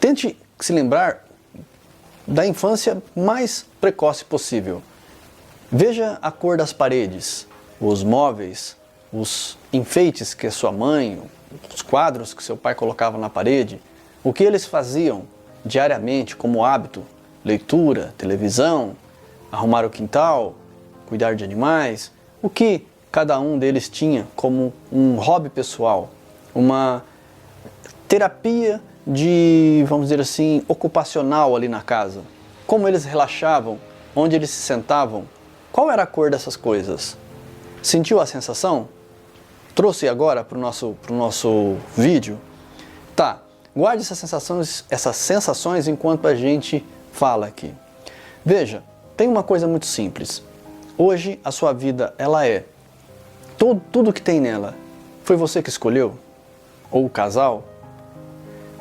Tente se lembrar da infância mais precoce possível. Veja a cor das paredes, os móveis, os enfeites que sua mãe, os quadros que seu pai colocava na parede, o que eles faziam diariamente como hábito, leitura, televisão, arrumar o quintal, cuidar de animais, o que cada um deles tinha como um hobby pessoal, uma terapia de, vamos dizer assim, ocupacional ali na casa. Como eles relaxavam, onde eles se sentavam, qual era a cor dessas coisas? Sentiu a sensação? Trouxe agora para o nosso vídeo? Tá, guarde essas sensações enquanto a gente fala aqui. Veja, tem uma coisa muito simples. Hoje a sua vida, ela é tudo que tem nela. Foi você que escolheu? Ou o casal?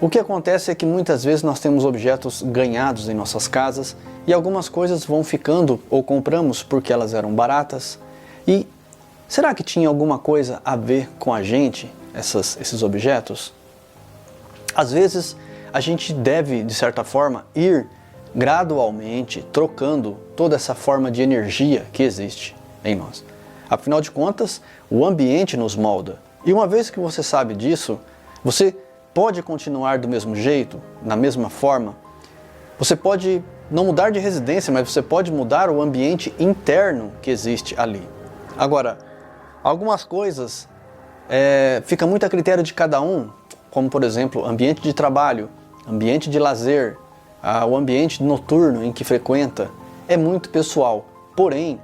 O que acontece é que muitas vezes nós temos objetos ganhados em nossas casas e algumas coisas vão ficando ou compramos porque elas eram baratas. E será que tinha alguma coisa a ver com a gente, esses objetos? Às vezes a gente deve, de certa forma, ir gradualmente trocando toda essa forma de energia que existe em nós. Afinal de contas, o ambiente nos molda. E uma vez que você sabe disso, você pode continuar do mesmo jeito, na mesma forma. Você pode não mudar de residência, mas você pode mudar o ambiente interno que existe ali. Agora, algumas coisas fica muito a critério de cada um, como por exemplo, ambiente de trabalho, ambiente de lazer, o ambiente noturno em que frequenta, é muito pessoal. Porém,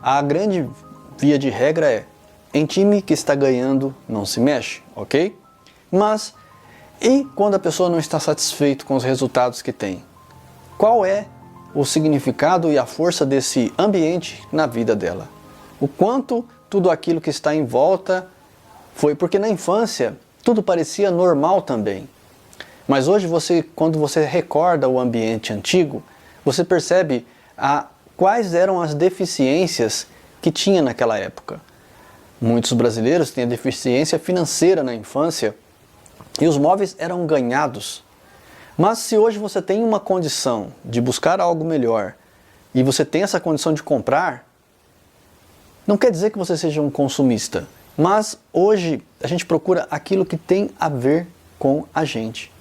a grande via de regra é, em time que está ganhando, não se mexe, ok? Mas, e quando a pessoa não está satisfeita com os resultados que tem? Qual é o significado e a força desse ambiente na vida dela? O quanto tudo aquilo que está em volta foi, porque na infância tudo parecia normal também. Mas hoje quando você recorda o ambiente antigo, você percebe quais eram as deficiências que tinha naquela época. Muitos brasileiros têm a deficiência financeira na infância e os móveis eram ganhados. Mas se hoje você tem uma condição de buscar algo melhor e você tem essa condição de comprar, não quer dizer que você seja um consumista, mas hoje a gente procura aquilo que tem a ver com a gente.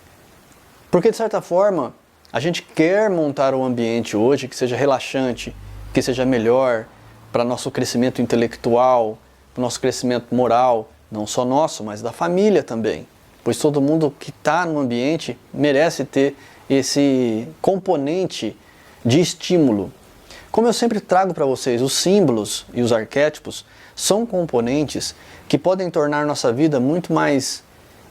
Porque de certa forma, a gente quer montar um ambiente hoje que seja relaxante, que seja melhor para nosso crescimento intelectual, para o nosso crescimento moral, não só nosso, mas da família também. Pois todo mundo que está no ambiente merece ter esse componente de estímulo. Como eu sempre trago para vocês, os símbolos e os arquétipos são componentes que podem tornar nossa vida muito mais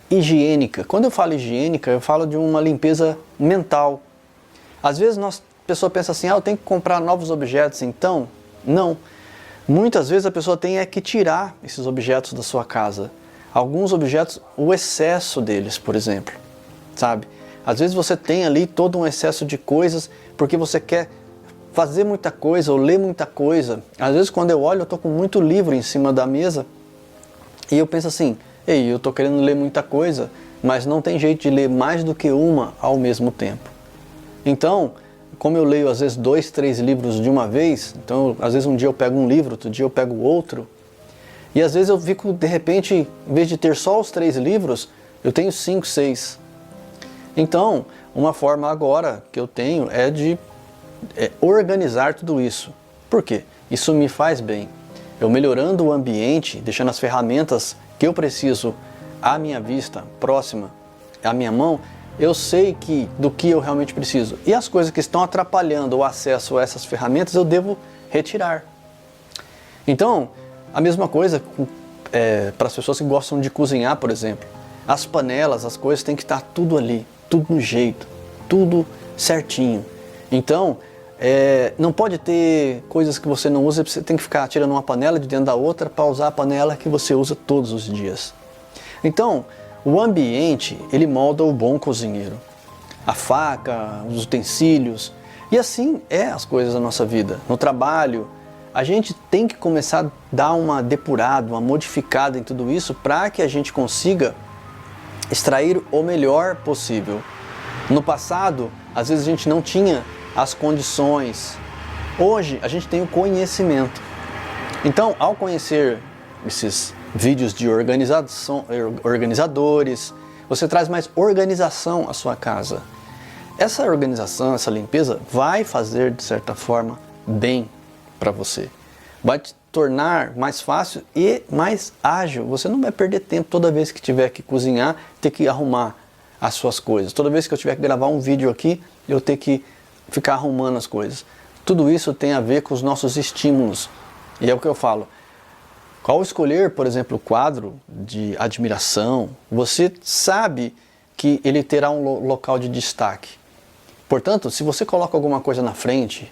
higiênica. Quando eu falo higiênica, eu falo de uma limpeza mental. Às vezes a pessoa pensa assim, eu tenho que comprar novos objetos, então? Não. Muitas vezes a pessoa tem que tirar esses objetos da sua casa. Alguns objetos, o excesso deles, por exemplo, sabe? Às vezes você tem ali todo um excesso de coisas porque você quer fazer muita coisa ou ler muita coisa. Às vezes quando eu olho, eu estou com muito livro em cima da mesa e eu penso assim, ei, eu estou querendo ler muita coisa, mas não tem jeito de ler mais do que uma ao mesmo tempo. Então, como eu leio às vezes 2, 3 livros de uma vez, então às vezes um dia eu pego um livro, outro dia eu pego outro, e às vezes eu fico, de repente, em vez de ter só os 3 livros, eu tenho 5, 6. Então, uma forma agora que eu tenho é de organizar tudo isso. Por quê? Isso me faz bem. Eu melhorando o ambiente, deixando as ferramentas que eu preciso à minha vista, próxima, à minha mão, eu sei do que eu realmente preciso. E as coisas que estão atrapalhando o acesso a essas ferramentas, eu devo retirar. Então, a mesma coisa para as pessoas que gostam de cozinhar, por exemplo. As panelas, as coisas têm que estar tudo ali, tudo no jeito, tudo certinho. Então, não pode ter coisas que você não usa, você tem que ficar tirando uma panela de dentro da outra para usar a panela que você usa todos os dias. Então, o ambiente, ele molda o bom cozinheiro. A faca, os utensílios, e assim as coisas da nossa vida. No trabalho, a gente tem que começar a dar uma depurada, uma modificada em tudo isso para que a gente consiga extrair o melhor possível. No passado, às vezes a gente não tinha as condições. Hoje, a gente tem o conhecimento. Então, ao conhecer esses vídeos de organizadores, você traz mais organização à sua casa. Essa organização, essa limpeza vai fazer, de certa forma, bem para você. Vai te tornar mais fácil e mais ágil. Você não vai perder tempo toda vez que tiver que cozinhar, ter que arrumar as suas coisas. Toda vez que eu tiver que gravar um vídeo aqui, eu ter que ficar arrumando as coisas. Tudo isso tem a ver com os nossos estímulos. E é o que eu falo. Ao escolher, por exemplo, o quadro de admiração, você sabe que ele terá um local de destaque. Portanto, se você coloca alguma coisa na frente,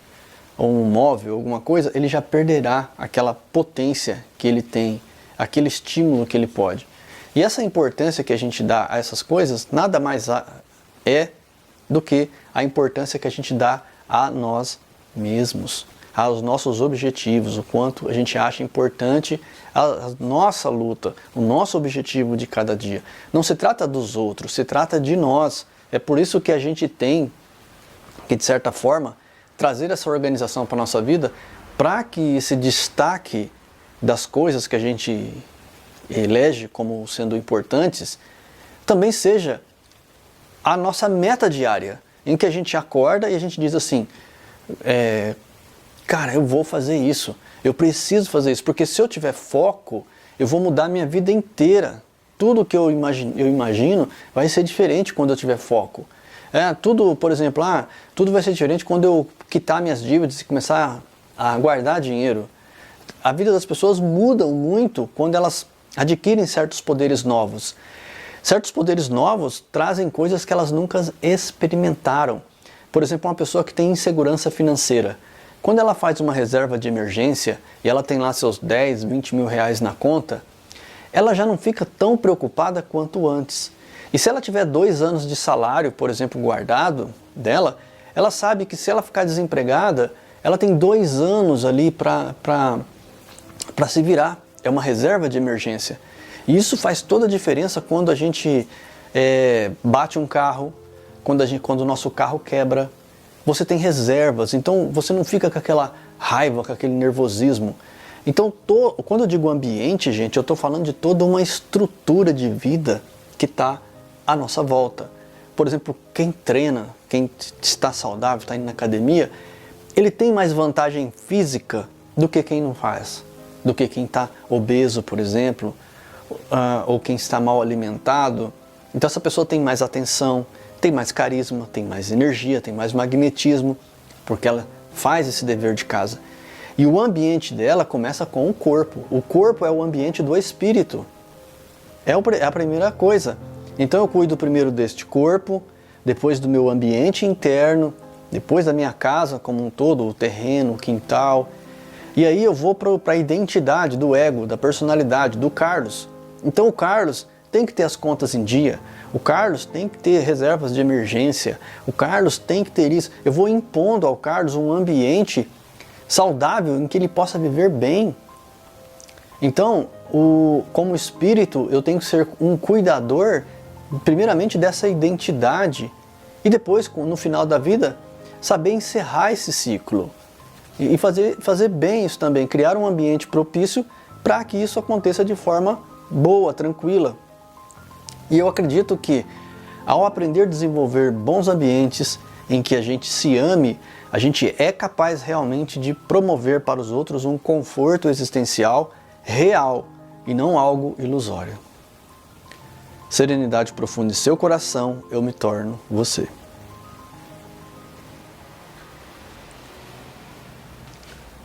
ou um móvel, alguma coisa, ele já perderá aquela potência que ele tem, aquele estímulo que ele pode. E essa importância que a gente dá a essas coisas, nada mais é do que a importância que a gente dá a nós mesmos, aos nossos objetivos, o quanto a gente acha importante a nossa luta, o nosso objetivo de cada dia. Não se trata dos outros, se trata de nós. É por isso que a gente tem que, de certa forma, trazer essa organização para a nossa vida, para que esse destaque das coisas que a gente elege como sendo importantes, também seja a nossa meta diária, em que a gente acorda e a gente diz assim, cara, eu vou fazer isso, eu preciso fazer isso, porque se eu tiver foco, eu vou mudar minha vida inteira. Tudo que eu imagino vai ser diferente quando eu tiver foco. Tudo, por exemplo, tudo vai ser diferente quando eu quitar minhas dívidas e começar a guardar dinheiro. A vida das pessoas muda muito quando elas adquirem certos poderes novos. Certos poderes novos trazem coisas que elas nunca experimentaram. Por exemplo, uma pessoa que tem insegurança financeira. Quando ela faz uma reserva de emergência e ela tem lá seus 10, 20 mil reais na conta, ela já não fica tão preocupada quanto antes. E se ela tiver 2 anos de salário, por exemplo, guardado dela, ela sabe que se ela ficar desempregada, ela tem 2 anos ali para se virar. É uma reserva de emergência. E isso faz toda a diferença quando a gente bate um carro, quando o nosso carro quebra. Você tem reservas, então você não fica com aquela raiva, com aquele nervosismo. Então, quando eu digo ambiente, gente, eu estou falando de toda uma estrutura de vida que está à nossa volta. Por exemplo, quem treina, quem está saudável, está indo na academia, ele tem mais vantagem física do que quem não faz. Do que quem está obeso, por exemplo, ou quem está mal alimentado. Então essa pessoa tem mais atenção, tem mais carisma, tem mais energia, tem mais magnetismo, porque ela faz esse dever de casa. E o ambiente dela começa com o corpo. O corpo é o ambiente do espírito. É a primeira coisa. Então eu cuido primeiro deste corpo, depois do meu ambiente interno, depois da minha casa como um todo, o terreno, o quintal. E aí eu vou para a identidade do ego, da personalidade, do Carlos. Então o Carlos tem que ter as contas em dia, o Carlos tem que ter reservas de emergência, o Carlos tem que ter isso. Eu vou impondo ao Carlos um ambiente saudável em que ele possa viver bem. Então, como espírito, eu tenho que ser um cuidador, primeiramente, dessa identidade e depois, no final da vida, saber encerrar esse ciclo e fazer bem isso também, criar um ambiente propício para que isso aconteça de forma boa, tranquila. E eu acredito que, ao aprender a desenvolver bons ambientes em que a gente se ame, a gente é capaz realmente de promover para os outros um conforto existencial real e não algo ilusório. Serenidade profunda em seu coração, eu me torno você.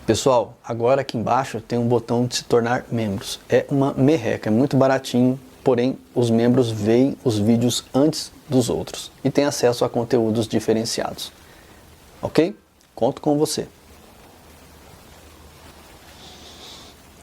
Pessoal, agora aqui embaixo tem um botão de se tornar membros. É uma merreca, é muito baratinho, porém os membros veem os vídeos antes dos outros e têm acesso a conteúdos diferenciados. Ok? Conto com você.